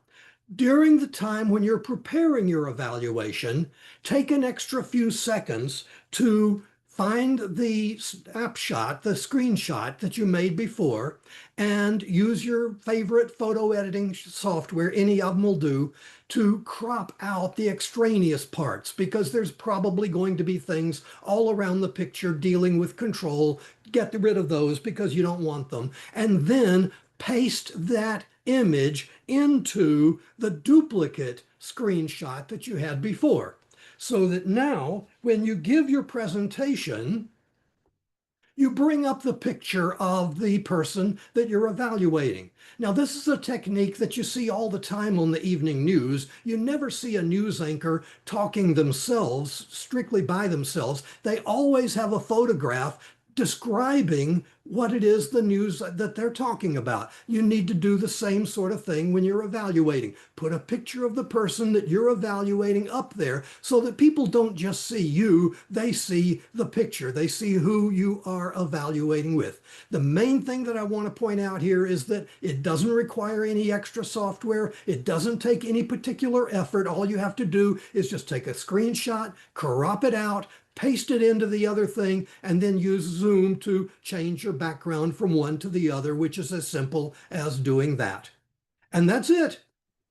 during the time when you're preparing your evaluation, take an extra few seconds to find the snapshot, the screenshot that you made before, and use your favorite photo editing software, any of them will do, to crop out the extraneous parts, because there's probably going to be things all around the picture dealing with control. Get rid of those because you don't want them. And then paste that image into the duplicate screenshot that you had before. so that now when you give your presentation, you bring up the picture of the person that you're evaluating. Now, this is a technique that you see all the time on the evening news. You never see a news anchor talking themselves, strictly by themselves. They always have a photograph describing what it is the news that they're talking about. You need to do the same sort of thing when you're evaluating. Put a picture of the person that you're evaluating up there so that people don't just see you, they see the picture. They see who you are evaluating with. The main thing that I want to point out here is that it doesn't require any extra software. It doesn't take any particular effort. All you have to do is just take a screenshot, crop it out, paste it into the other thing, and then use Zoom to change your background from one to the other, which is as simple as doing that. And that's it.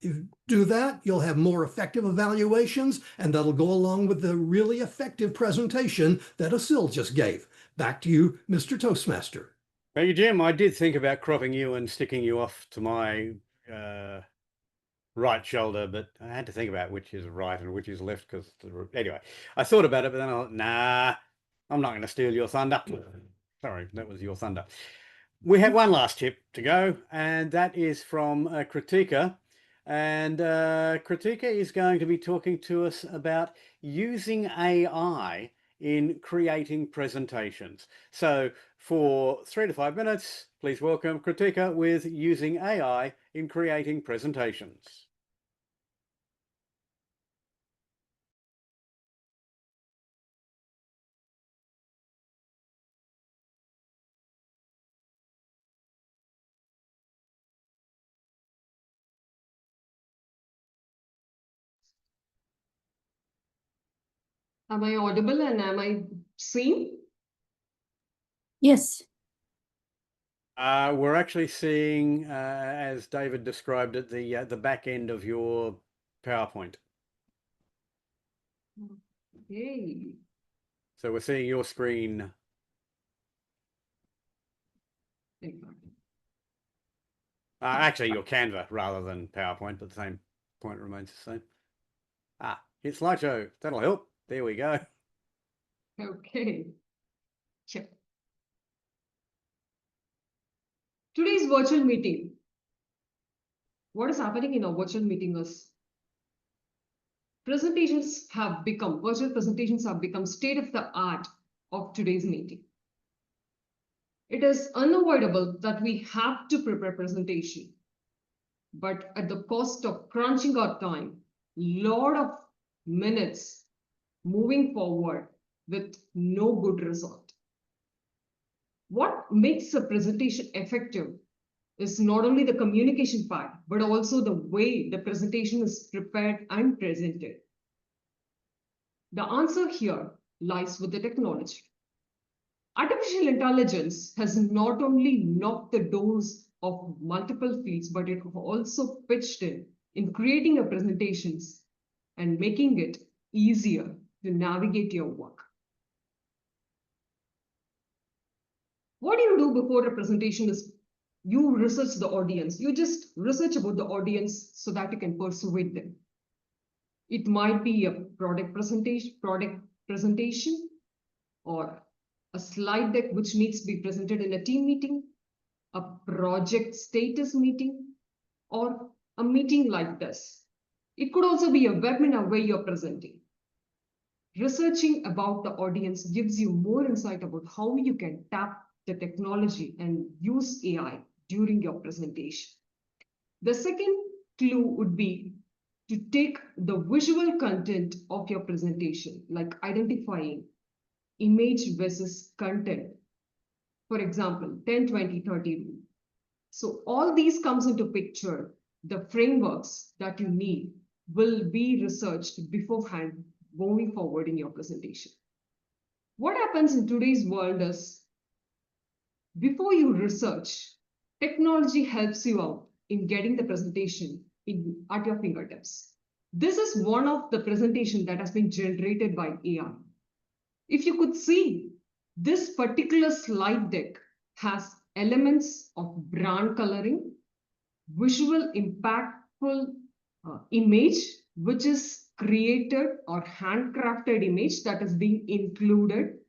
If you do that, you'll have more effective evaluations, and that'll go along with the really effective presentation that Asyl just gave. Back to you, Mr. Toastmaster. Thank you, Jim. I did think about cropping you and sticking you off to my right shoulder, but I had to think about which is right and which is left because anyway, I thought about it, but then I thought, nah, I'm not going to steal your thunder. Sorry, that was your thunder. We have one last tip to go, and that is from Kirthikka. And Kirthikka is going to be talking to us about using AI in creating presentations. So for 3 to 5 minutes, please welcome Kirthikka with using AI in creating presentations. Am I audible and am I seen? Yes. We're actually seeing, as David described it, the back end of your PowerPoint. Okay. So we're seeing your screen. Actually, your Canva rather than PowerPoint, but the same point remains the same. Hit slideshow. That'll help. There we go. Okay. Sure. Today's virtual meeting. What is happening in a virtual meeting is virtual presentations have become state of the art of today's meeting. It is unavoidable that we have to prepare presentation, but at the cost of crunching our time, lot of minutes moving forward with no good result. What makes a presentation effective is not only the communication part, but also the way the presentation is prepared and presented. The answer here lies with the technology. Artificial intelligence has not only knocked the doors of multiple fields, but it also pitched in creating a presentations and making it easier to navigate your work. What do you do before a presentation is you research the audience. You just research about the audience so that you can persuade them. It might be a product presentation, or a slide deck which needs to be presented in a team meeting, a project status meeting, or a meeting like this. It could also be a webinar where you're presenting. Researching about the audience gives you more insight about how you can tap the technology and use AI during your presentation. The second clue would be to take the visual content of your presentation, like identifying image versus content. For example, 10, 20, 30 rule. So all these comes into picture. The frameworks that you need will be researched beforehand moving forward in your presentation. What happens in today's world is, before you research, technology helps you out in getting the presentation at your fingertips. This is one of the presentation that has been generated by AI. If you could see, this particular slide deck has elements of brand coloring, visual impactful image, which is created or handcrafted image that is being included,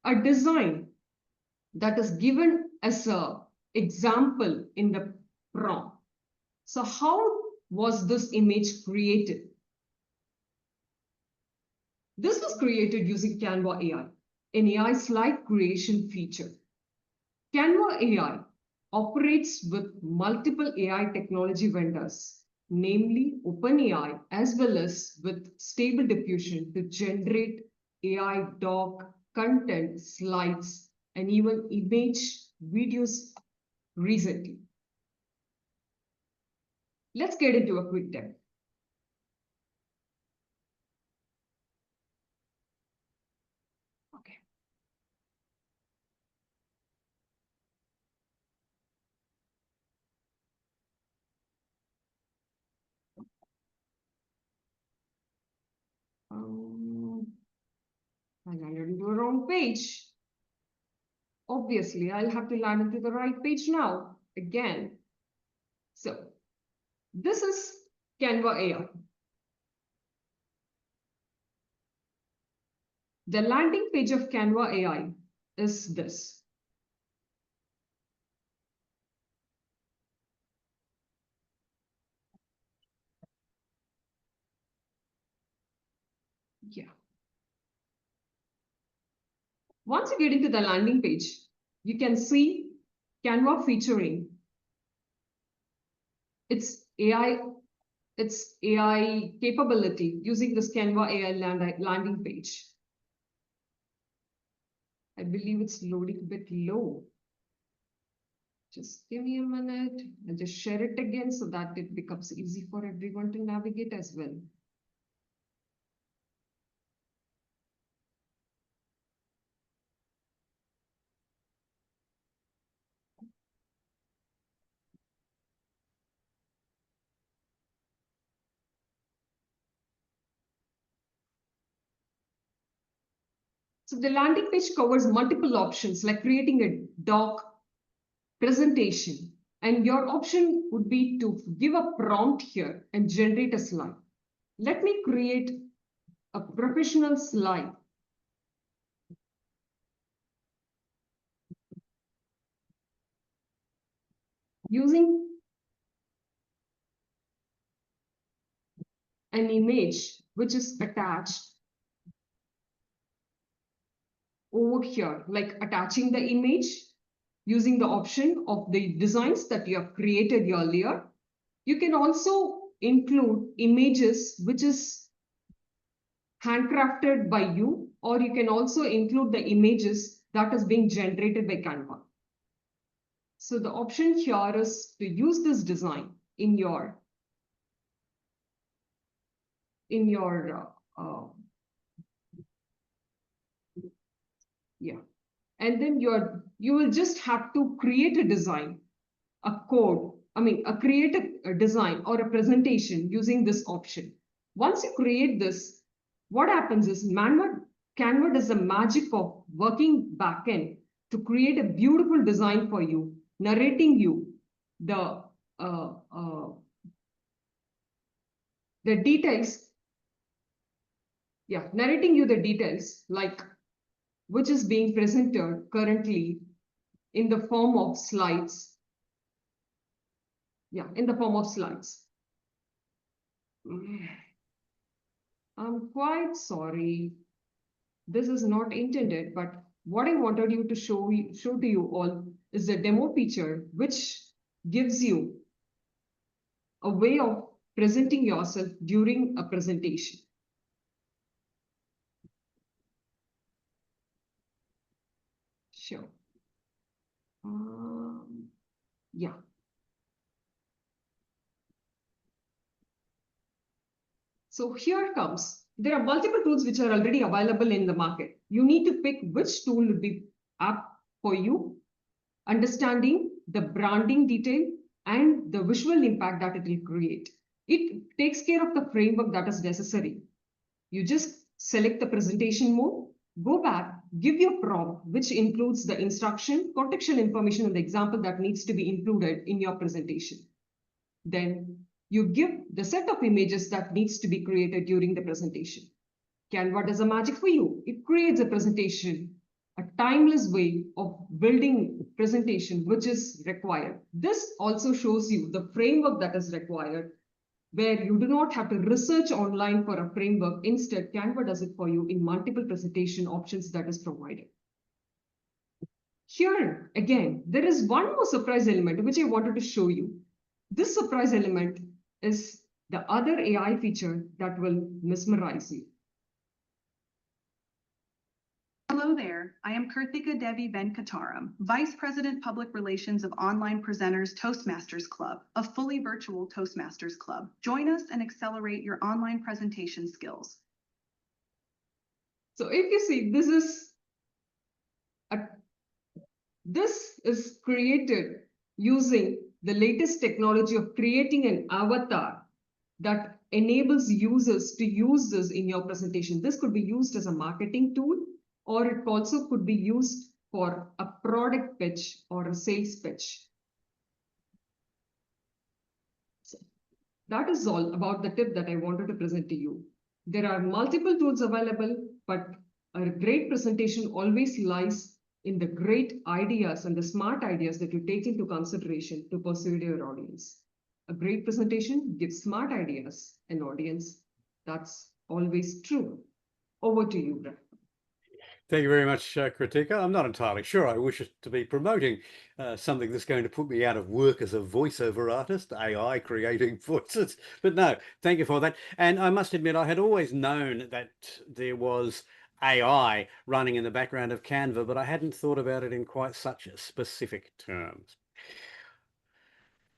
a design that is given as an example in the prompt. So how was this image created? This was created using Canva AI, an AI slide creation feature. Canva AI operates with multiple AI technology vendors, namely OpenAI, as well as with Stable Diffusion to generate AI doc, content, slides, and even image videos recently. Let's get into a quick demo. Okay. I landed into the wrong page. Obviously, I'll have to land into the right page now, again. So, this is Canva AI. The landing page of Canva AI is this. Yeah. Once you get into the landing page, you can see Canva featuring its AI capability using this Canva AI landing page. I believe it's loading a bit low. Just give me a minute. I'll just share it again so that it becomes easy for everyone to navigate as well. So the landing page covers multiple options like creating a doc, presentation, and your option would be to give a prompt here and generate a slide. Let me create a professional slide. Using an image which is attached over here, like attaching the image using the option of the designs that you have created earlier. You can also include images which is handcrafted by you, or you can also include the images that is being generated by Canva. So the option here is to use this design in your and then you will just have to create a design, create a design or a presentation using this option. Once you create this, what happens is Canva does the magic of working backend to create a beautiful design for you, narrating you the details. Yeah, narrating you the details, like which is being presented currently in the form of slides. Yeah, in the form of slides. I'm quite sorry. This is not intended, but what I wanted you to show to you all is the demo feature, which gives you a way of presenting yourself during a presentation. Sure. Yeah. So here comes. There are multiple tools which are already available in the market. You need to pick which tool would be apt for you, understanding the branding detail and the visual impact that it will create. It takes care of the framework that is necessary. You just select the presentation mode, go back, give your prompt, which includes the instruction, contextual information, and the example that needs to be included in your presentation. Then You give the set of images that needs to be created during the presentation. Canva does a magic for you. It creates a presentation, a timeless way of building presentation, which is required. This also shows you the framework that is required, where you do not have to research online for a framework. Instead, Canva does it for you in multiple presentation options that is provided. Here, again, there is one more surprise element which I wanted to show you. This surprise element is the other AI feature that will mesmerize you. Hello there, I am Kirthikka Devi Venkataram, Vice President Public Relations of Online Presenters Toastmasters Club, a fully virtual Toastmasters Club. Join us and accelerate your online presentation skills. So if you see, this is created using the latest technology of creating an avatar that enables users to use this in your presentation. This could be used as a marketing tool, or it also could be used for a product pitch or a sales pitch. So that is all about the tip that I wanted to present to you. There are multiple tools available, but a great presentation always lies in the great ideas and the smart ideas that you take into consideration to persuade your audience. A great presentation gives smart ideas and audience. That's always true. Over to you, Brad. Thank you very much, Kirthikka. I'm not entirely sure I wish to be promoting something that's going to put me out of work as a voiceover artist, AI creating voices. But no, thank you for that. And I must admit, I had always known that there was AI running in the background of Canva, but I hadn't thought about it in quite such specific terms.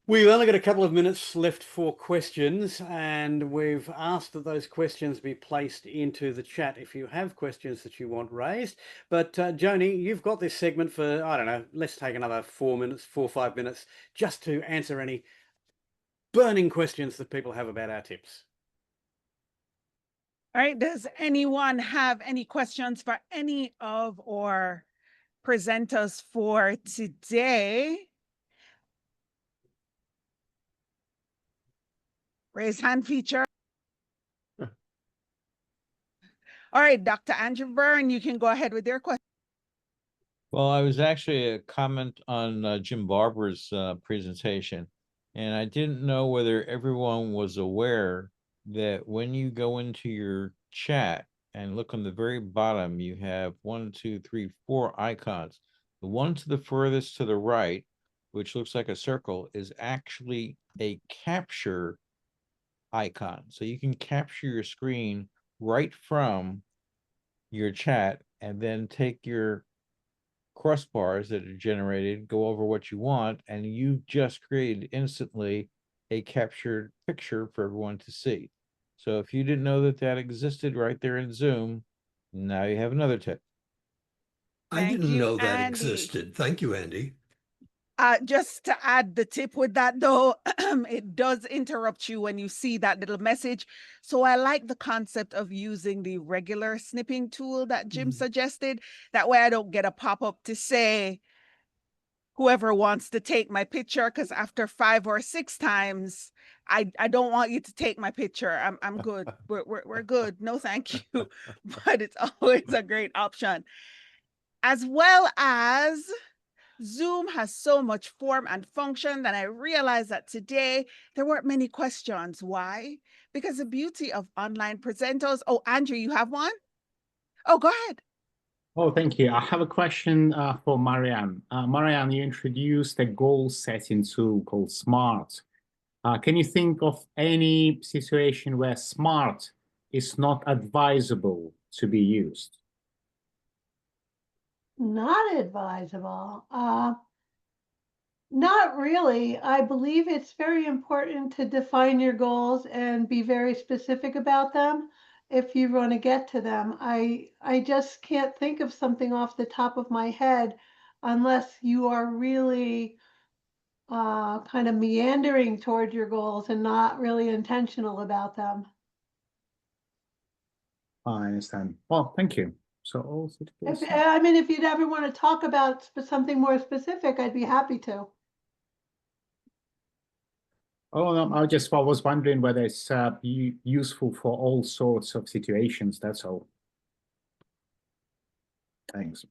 We've only got a couple of minutes left for questions, and we've asked that those questions be placed into the chat if you have questions that you want raised. But Joni, you've got this segment for, I don't know, let's take another 4 or 5 minutes just to answer any burning questions that people have about our tips. All right, does anyone have any questions for any of our presenters for today? Raise hand feature. All right, Dr. Andrew Byrne, you can go ahead with your question. Well, I was actually a comment on Jim Barber's presentation, and I didn't know whether everyone was aware that when you go into your chat and look on the very bottom, you have 1, 2, 3, 4 icons. The one to the furthest to the right, which looks like a circle, is actually a capture icon. So you can capture your screen right from your chat and then take your crossbars that are generated, go over what you want, and you've just created instantly a captured picture for everyone to see. So if you didn't know that that existed right there in Zoom, now you have another tip. I didn't know that Andy. existed. Thank you, Andy. Just to add the tip with that though, it does interrupt you when you see that little message. So I like the concept of using the regular snipping tool that Jim suggested. That way I don't get a pop-up to say, whoever wants to take my picture, because after 5 or 6 times, I don't want you to take my picture. I'm good. We're good. No, thank you. But it's always a great option. As well as Zoom has so much form and function that I realized that today there weren't many questions. Why? Because the beauty of online presenters. Oh, Andrew, you have one? Oh, go ahead. Oh, thank you. I have a question for Marianne. Marianne, you introduced a goal setting tool called SMART. Can you think of any situation where SMART is not advisable to be used? Not advisable. Not really. I believe it's very important to define your goals and be very specific about them if you want to get to them. I just can't think of something off the top of my head unless you are really kind of meandering toward your goals and not really intentional about them. I understand. Well, thank you. So also, I mean, if you'd ever want to talk about something more specific, I'd be happy to. Oh, no, I was wondering whether it's useful for all sorts of situations. That's all. Thanks.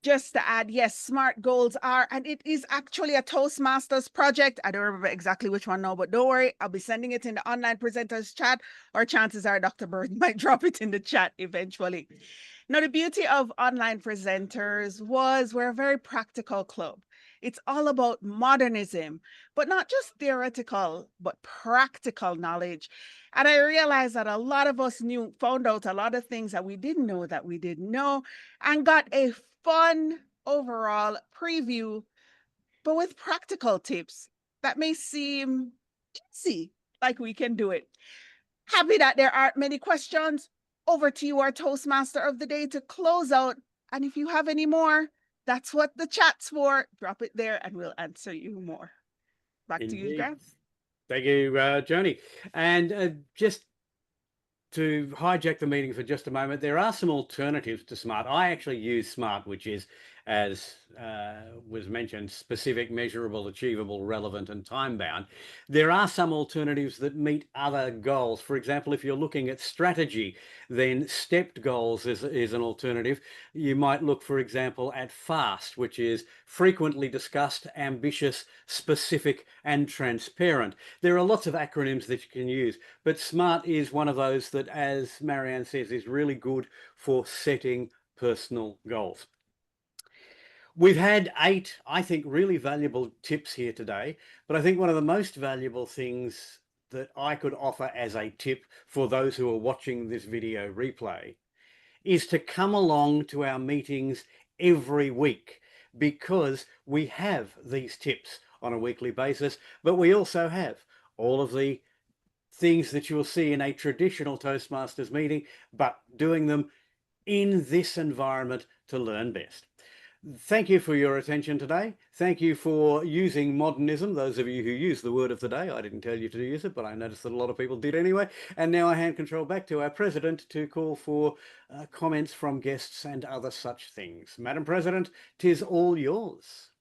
Just to add, yes, SMART goals are, and it is actually a Toastmasters project. I don't remember exactly which one now, but don't worry, I'll be sending it in the online presenters chat, or chances are Dr. Bird might drop it in the chat eventually. Now, the beauty of online presenters was we're a very practical club. It's all about modernism, but not just theoretical, but practical knowledge. And I realized that a lot of us found out a lot of things that we didn't know that we didn't know, and got a fun overall preview, but with practical tips that may seem easy, like we can do it. Happy that there aren't many questions. Over to you, our Toastmaster of the day, to close out. And if you have any more, that's what the chat's for. Drop it there and we'll answer you more. Back to you, Graham. Thank you, Joni. And just to hijack the meeting for just a moment, there are some alternatives to SMART. I actually use SMART, which is, as was mentioned, specific, measurable, achievable, relevant, and time-bound. There are some alternatives that meet other goals. For example, if you're looking at strategy, then stepped goals is an alternative. You might look, for example, at FAST, which is frequently discussed, ambitious, specific, and transparent. There are lots of acronyms that you can use, but SMART is one of those that, as Marianne says, is really good for setting personal goals. We've had 8, I think, really valuable tips here today, but I think one of the most valuable things that I could offer as a tip for those who are watching this video replay is to come along to our meetings every week, because we have these tips on a weekly basis, but we also have all of the things that you'll see in a traditional Toastmasters meeting, but doing them in this environment to learn best. Thank you for your attention today. Thank you for using modernism, those of you who use the word of the day. I didn't tell you to use it, but I noticed that a lot of people did anyway. And now I hand control back to our President to call for comments from guests and other such things. Madam President, 'tis all yours.